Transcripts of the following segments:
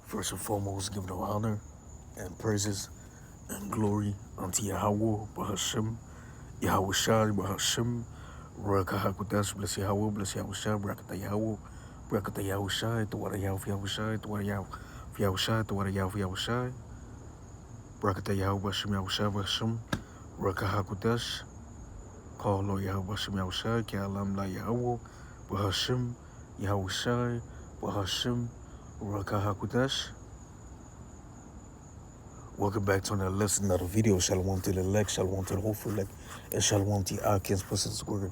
First and foremost, give no honor and praises and glory unto Yahweh, Bahashim, Yahweh Shai, Bahashim, Rakahakudash, bless Yahweh, bless Yahweh Shai, Brakata Yahweh, Brakata Yahweh Shai, Tawara Yahweh, Yahweh Shai, Tawara Yahweh Shai, Tawara Yahweh, Yahweh Shai, Brakata Yahweh, Bashim, Yahweh Shai, Bashim, Rakahakudash, call Lord Yahweh, Bashim, Yahweh Shai, Kalam La Yahweh, Bahashim, Yahweh Shai, Bahashim, Rakahakudash. Welcome back to another lesson, another video. Shalom to the elect, shalom to the hopeful elect, and shalom to our kins person's word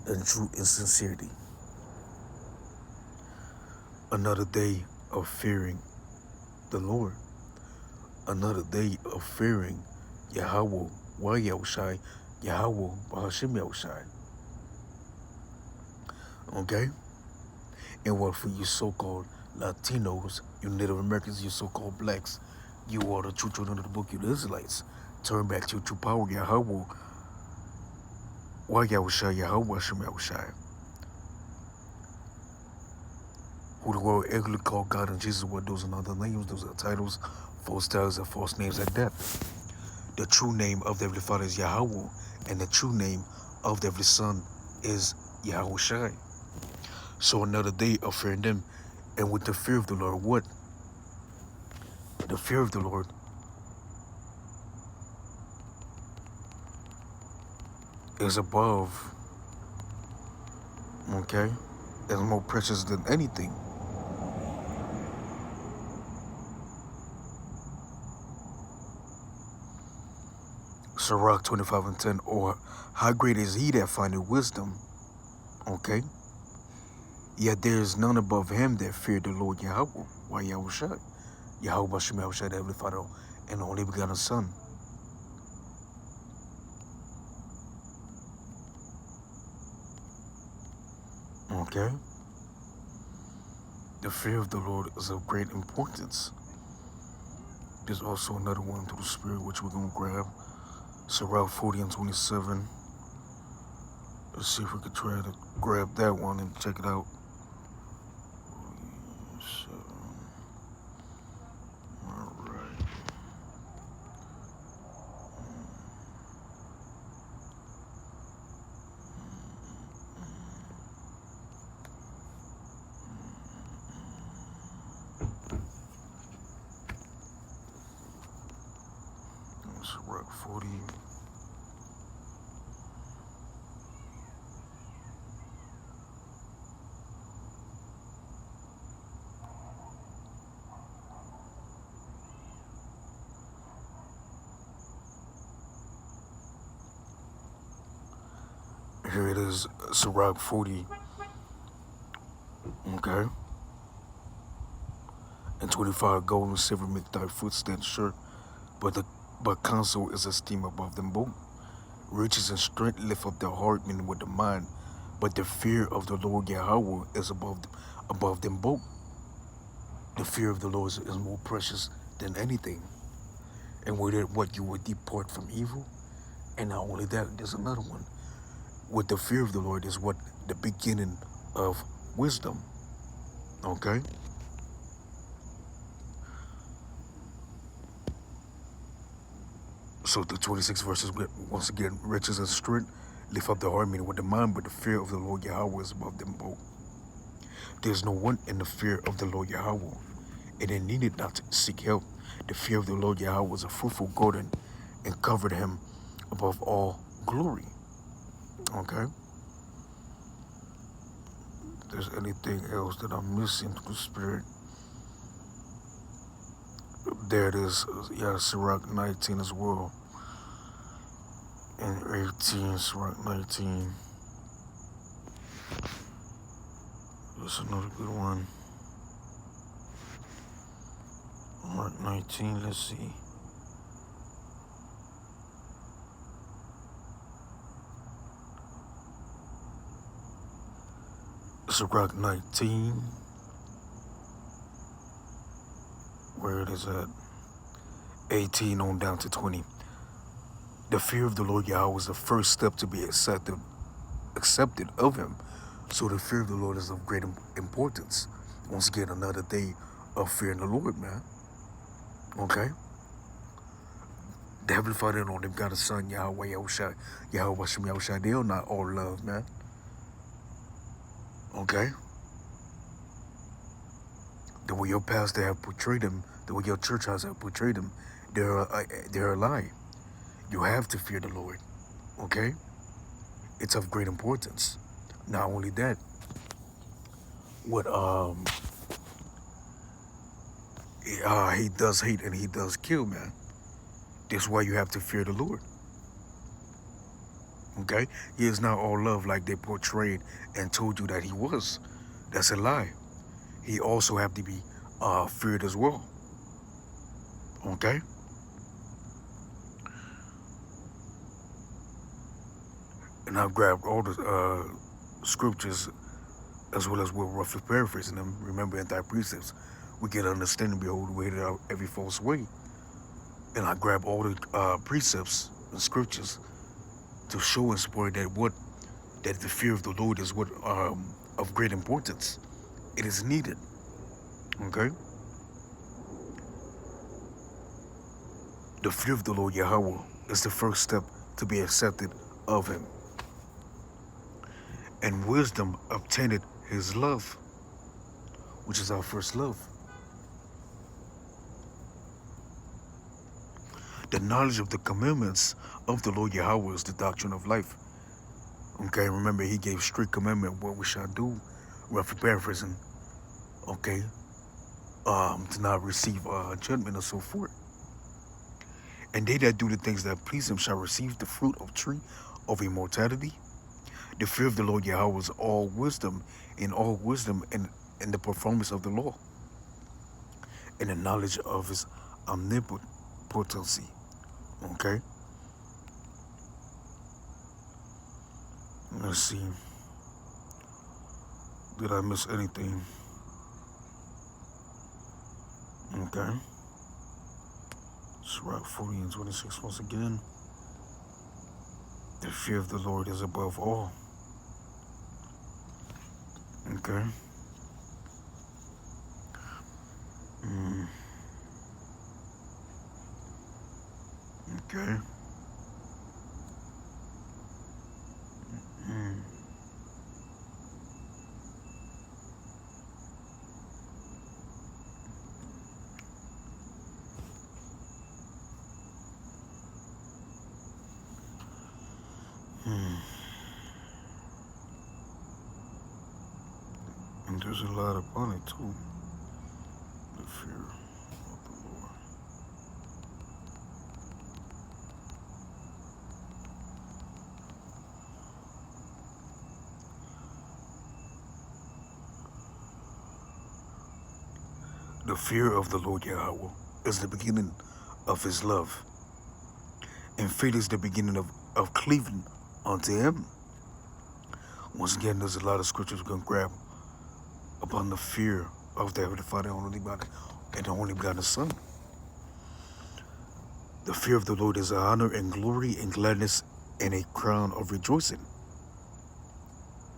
and truth and sincerity. Another day of fearing the Lord. Another day of fearing Yahweh, Yahushai, Yahweh, Bahashim Yahushai. Okay? And what for you so-called Latinos, you Native Americans, you so-called blacks, you are the true children of the book, you the Israelites. Turn back to your true power, Yahweh, Yahushai, Yahweh, Hashem Yahushai. Who the world regularly call God and Jesus, what those are not the names, those are titles, false titles, and false names at that. The true name of the Heavenly Father is Yahweh, and the true name of the Heavenly Son is Yahushai. So another day of fearing them, and with the fear of the Lord, what? The fear of the Lord is above, okay? Is more precious than anything. Sirach 25:10, or how great is he that findeth wisdom, okay? Yet there is none above him that fear the Lord Yahweh, Yahushai, Yahweh Bashim Yahushai, the Heavenly Father, and the only begotten Son. Okay? The fear of the Lord is of great importance. There's also another one through the Spirit, which we're going to grab. Sirach 40:27. Let's see if we can try to grab that one and check it out. Alright. Sirach 40. Here it is, Sirach 40. Okay? And 25, gold and silver make thy foot stand sure, but counsel is esteemed above them both. Riches and strength lift up the heart, meaning with the mind, but the fear of the Lord Yahweh is above them both. The fear of the Lord is more precious than anything. And with it, what you would depart from evil. And not only that, there's another one. With the fear of the Lord is what the beginning of wisdom. Okay? So the 26 verses, once again, riches and strength lift up the heart, meaning with the mind, but the fear of the Lord Yahweh is above them both. There's no one in the fear of the Lord Yahweh, and they needed not to seek help. The fear of the Lord Yahweh was a fruitful garden and covered him above all glory. Okay? If there's anything else that I'm missing through the Spirit, there it is. Yeah, Sirach 19 as well. And 18, Sirach 19. That's another good one. Mark 19, let's see. Sirach 19. Where it is at? 18 on down to 20. The fear of the Lord Yahweh is the first step to be accepted of him. So the fear of the Lord is of great importance. Once again, another day of fearing the Lord, man. Okay? The Heavenly Father and only God the Son, Yahweh Yahushua, Yahweh Hashem Yahushua, they are not all love, man. Okay? The way your pastor have portrayed them, the way your church has portrayed them, they're a lie. You have to fear the Lord. Okay? It's of great importance. Not only that, what he does hate and he does kill, man. That's why you have to fear the Lord. Okay? He is not all love like they portrayed and told you that he was. That's a lie. He also have to be feared as well. Okay? And I've grabbed all the scriptures as well as we're roughly paraphrasing them. Remember, in thy precepts, we get understanding, behold, we hated out every false way. And I grab all the precepts and scriptures to show and support that the fear of the Lord is what of great importance. It is needed. Okay? The fear of the Lord Yahweh is the first step to be accepted of him. And wisdom obtained his love, which is our first love. The knowledge of the commandments of the Lord Yahweh is the doctrine of life. Okay, remember he gave strict commandment what we shall do, roughly paraphrasing, okay, to not receive judgment and so forth. And they that do the things that please him shall receive the fruit of tree of immortality. The fear of the Lord Yahweh is all wisdom in the performance of the law, and the knowledge of his omnipotency. Okay? Let's see. Did I miss anything? Okay. Sirach 40 and 26 once again. The fear of the Lord is above all. Okay. Okay. And there's a lot upon it too. The fear of the Lord. The fear of the Lord Yahweh is the beginning of his love. And faith is the beginning of cleaving unto him. Once again, there's a lot of scriptures we're going to grab upon the fear of the Heavenly Father and the only begotten Son. The fear of the Lord is honor and glory and gladness and a crown of rejoicing.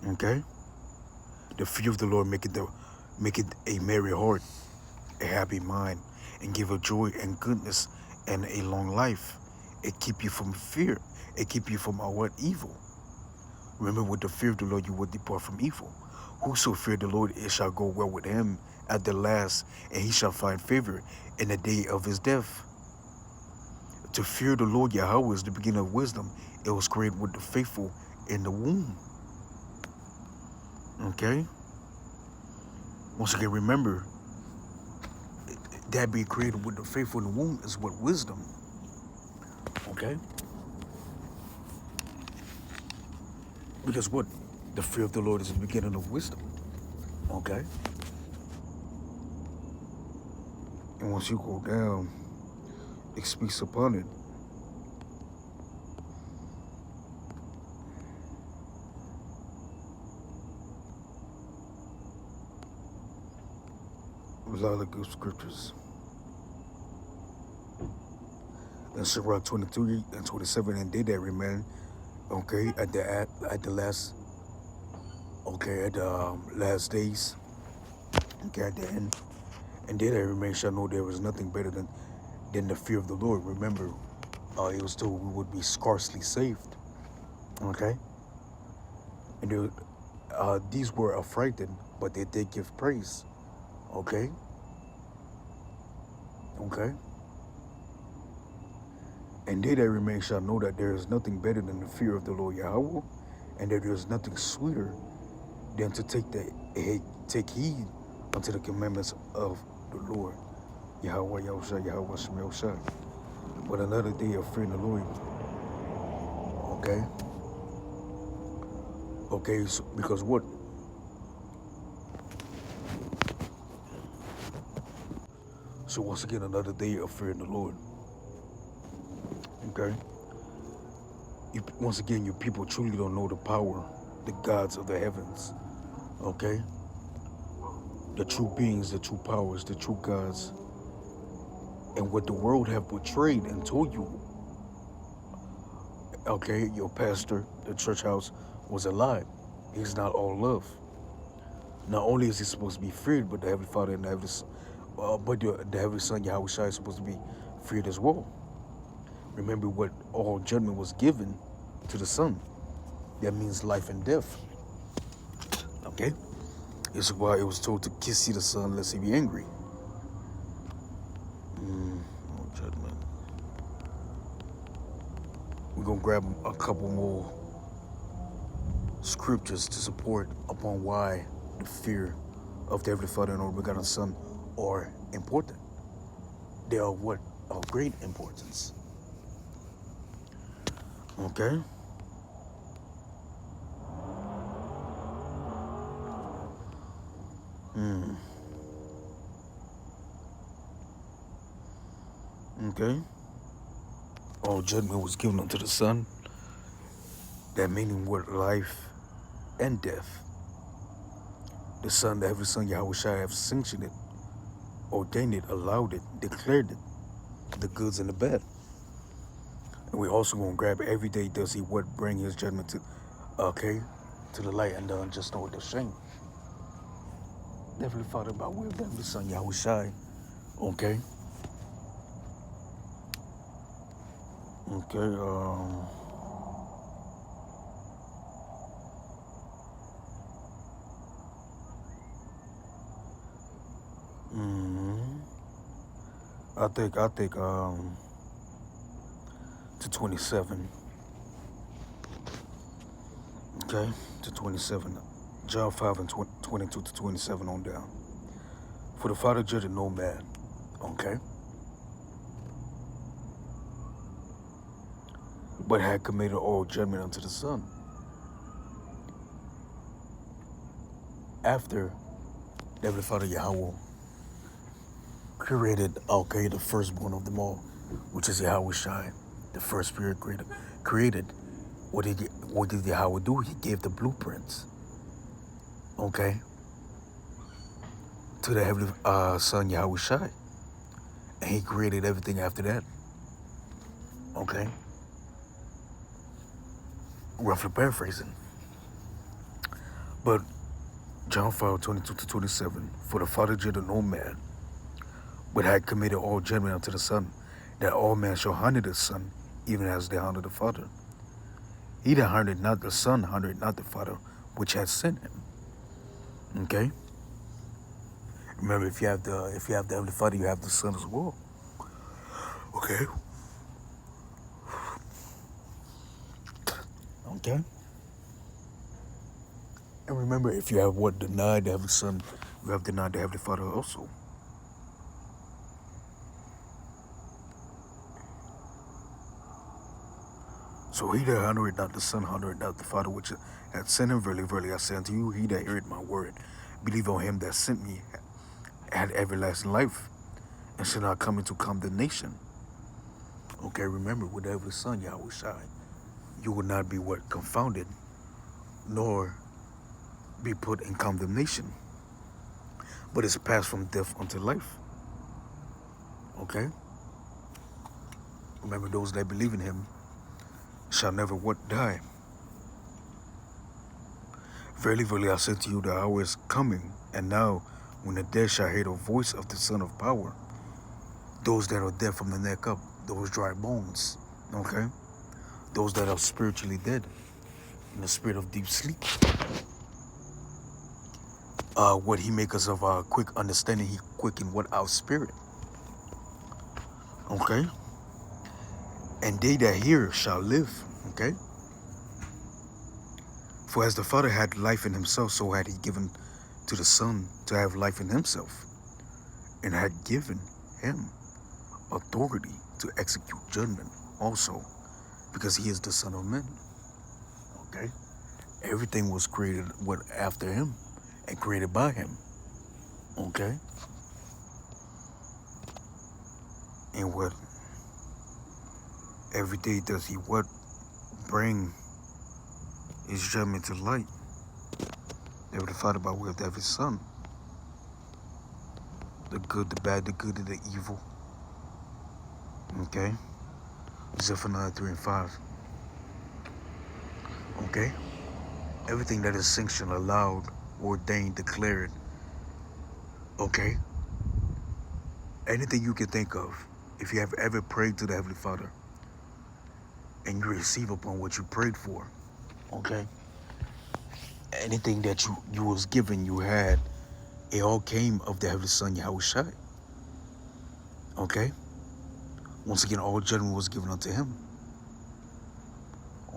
Okay? The fear of the Lord maketh a merry heart, a happy mind, and give a joy and goodness and a long life. It keep you from fear. It keep you from what evil. Remember, with the fear of the Lord, you will depart from evil. Whoso fear the Lord, it shall go well with him at the last, and he shall find favor in the day of his death. To fear the Lord Yahweh is the beginning of wisdom. It was created with the faithful in the womb. Okay? Once again, remember, that being created with the faithful in the womb is what wisdom. Okay? Because what? The fear of the Lord is the beginning of wisdom. Okay? And once you go down, it speaks upon it. A lot of good scriptures. In Sirach 22 and 27, and they that remain, okay, at the last, okay, at the last days, okay, at the end, And they that remain shall know there is nothing better than the fear of the Lord. Remember, it was told we would be scarcely saved. Okay? And these were affrighted, but they did give praise. Okay? Okay? And they that remain shall know that there is nothing better than the fear of the Lord Yahweh, and that there is nothing sweeter than to take heed unto the commandments of the Lord Yahweh Yahushua Yahweh Shem Yahushua. But another day of fearing the Lord. Okay? Okay, so, because what? So once again, another day of fearing the Lord. Okay? Once again, your people truly don't know the power, the gods of the heavens. Okay? The true beings, the true powers, the true gods. And what the world have portrayed and told you, okay, your pastor, the church house, was a lie. He's not all love. Not only is he supposed to be feared, but the Heavenly Father and the Heavenly Son, Yahweh Shai, is supposed to be feared as well. Remember what all judgment was given to the Son. That means life and death. Okay? It's why it was told to kiss the Son lest he be angry. No judgment. We're going to grab a couple more scriptures to support upon why the fear of the Heavenly Father and our begotten Son are important. They are what? Of great importance. Okay? Okay? All judgment was given unto the Son. That meaning what? Life and death. The Son, the Heavenly Son, Yahweh Shai, have sanctioned it, ordained it, allowed it, declared it, the goods and the bad. And we're also going to grab every day does he what bring his judgment to, okay, to the light and the unjust or the shame. The Heavenly Father, by way of the Heavenly Son, Yahweh Shai, okay? Okay, I think, to 27. Okay, to 27. John 5 and 22 to 27 on down. For the Father judgeth no man. Okay. But had committed all judgment unto the Son. After the Heavenly Father Yahweh created, okay, the firstborn of them all, which is Yahweh Shai, the first spirit created. What did Yahweh do? He gave the blueprints, okay, to the Heavenly Son Yahweh Shai, and he created everything after that. Okay, roughly paraphrasing, but John 5, 22 to 27. For the Father judged no man, but had committed all judgment unto the Son, that all men shall honor the Son, even as they honor the Father. He that honored not the Son honored not the Father, which had sent him. Okay. Remember, if you have the Heavenly Father, you have the Son as well. Okay. Okay. And remember, if you have what denied the Heavenly Son, you have denied the Heavenly Father also. So he that honoreth not the Son honoreth not the Father which hath sent him. Verily, verily, I say unto you, he that heareth my word, believe on him that sent me, had everlasting life, and shall not come into condemnation. Okay, remember, with the Heavenly Son, Yahweh Shai, you will not be what? Confounded, nor be put in condemnation, but it's passed from death unto life. Okay? Remember, those that believe in him shall never what? Die. Verily, verily, I say to you, the hour is coming, and now, When the dead shall hear the voice of the Son of Power, those that are dead from the neck up, those dry bones, okay? Those that are spiritually dead, in the spirit of deep sleep. What he make us of quick understanding, he quicken what our spirit, okay? And they that hear shall live, okay? For as the Father had life in himself, so had he given to the Son to have life in himself, and had given him authority to execute judgment also, because he is the Son of Man, okay? Everything was created after him and created by him, okay? And what every day does he what bring his judgment to light. They would have thought about way of his Son, the good, the bad, the good, and the evil, okay? Zephaniah 3 and 5, okay? Everything that is sanctioned, allowed, ordained, declared, okay? Anything you can think of, if you have ever prayed to the Heavenly Father and you receive upon what you prayed for, okay? Anything that you was given, you had, it all came of the Heavenly Son, Yahushua, okay? Once again, all judgment was given unto him,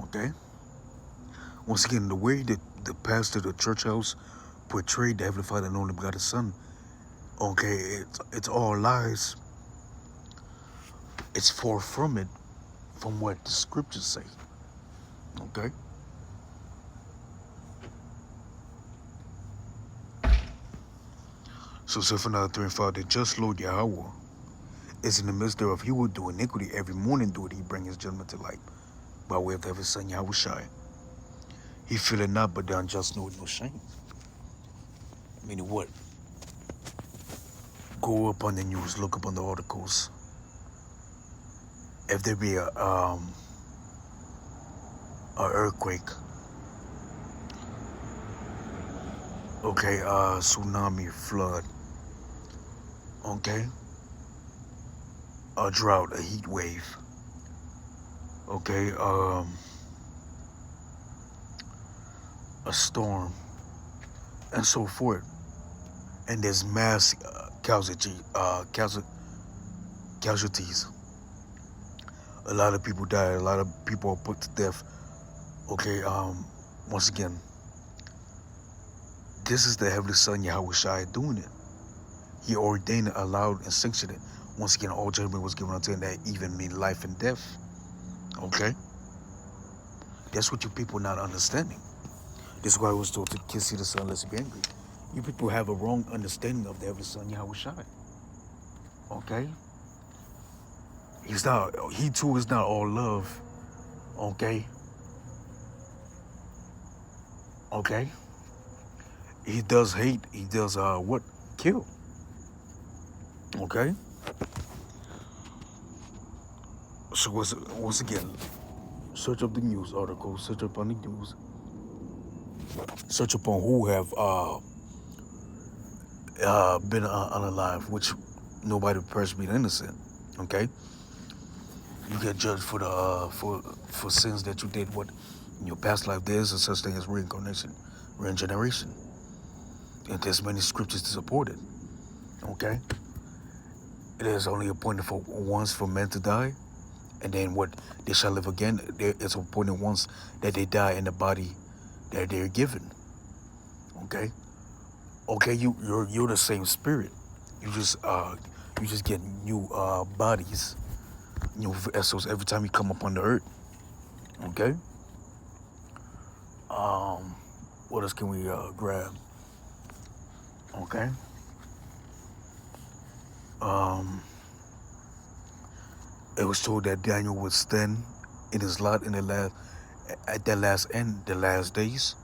okay? Once again, the way that the pastor of the church house portrayed the Heavenly Father and only begotten Son, okay, it's all lies. It's far from it, from what the scriptures say, okay? So Zephaniah 3 and 5, the just Lord Yahweh is in the midst thereof. He will do iniquity every morning, do it. He bring his judgment to light by way of his Son Yahushua. He feeleth not, but the unjust know no shame. Meaning what? Go up on the news, look up on the articles. If there be a earthquake, okay, tsunami, flood, okay, a drought, a heat wave, okay, a storm, and so forth. And there's mass casualties. A lot of people die. A lot of people are put to death. Okay. Once again, this is the Heavenly Son Yahushua doing it. He ordained it, allowed, and sanctioned it. Once again, all judgment was given unto him, that even mean life and death. Okay. That's what you people not understanding. This is why I was told to kiss the Son lest he be angry. You people have a wrong understanding of the Heavenly Son Yahushua. Okay. He too is not all love. Okay. Okay. He does hate. He does what? Kill. Okay. So once again, search up the news articles, search up on the news, search upon who have been unalive, which nobody pressed be innocent. Okay. You get judged for the for sins that you did. What in your past life, there is a such thing as reincarnation, regeneration, and there's many scriptures to support it. Okay, it is only appointed for once for men to die, and then what they shall live again. It's appointed once that they die in the body that they're given. Okay, you're the same spirit. You just get new bodies, new vessels every time you come up on the earth. Okay. What else can we grab? Okay. It was told that Daniel would stand in his lot in the last days.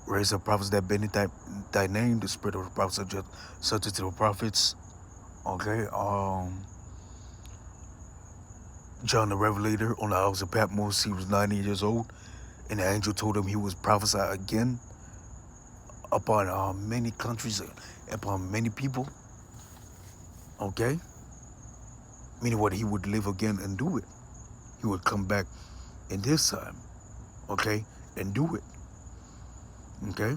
Raise up prophets that bend thy name, the spirit of the prophets subject to the prophets. Okay. John the Revelator on the Isles of Patmos, he was 90 years old, and the angel told him he was prophesy again. upon many countries, upon many people. Okay? Meaning what, he would live again and do it. He would come back in this time, okay, and do it. Okay?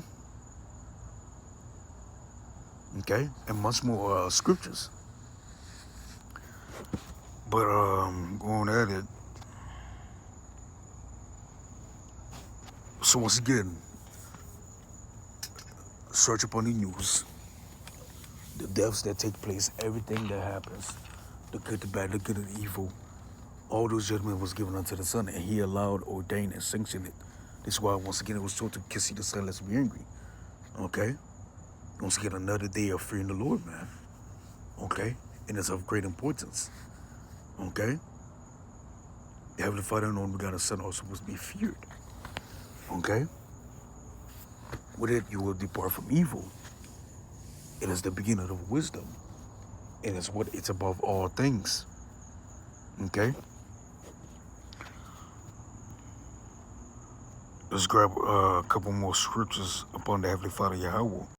Okay? And much more scriptures. But going at it. So once again, search upon the news, the deaths that take place, everything that happens, the good, the bad, the good and the evil, all those judgment was given unto the Son, and he allowed, ordained, and sanctioned it. This is why once again it was told to kiss the Son, lest be angry. Okay? Once again, another day of fearing the Lord, man. Okay? And it's of great importance. Okay? The Heavenly Father and only begotten Son also supposed to be feared. Okay? With it you will depart from evil. It is the beginning of wisdom. And it's above all things. Okay? Let's grab a couple more scriptures upon the Heavenly Father Yahweh.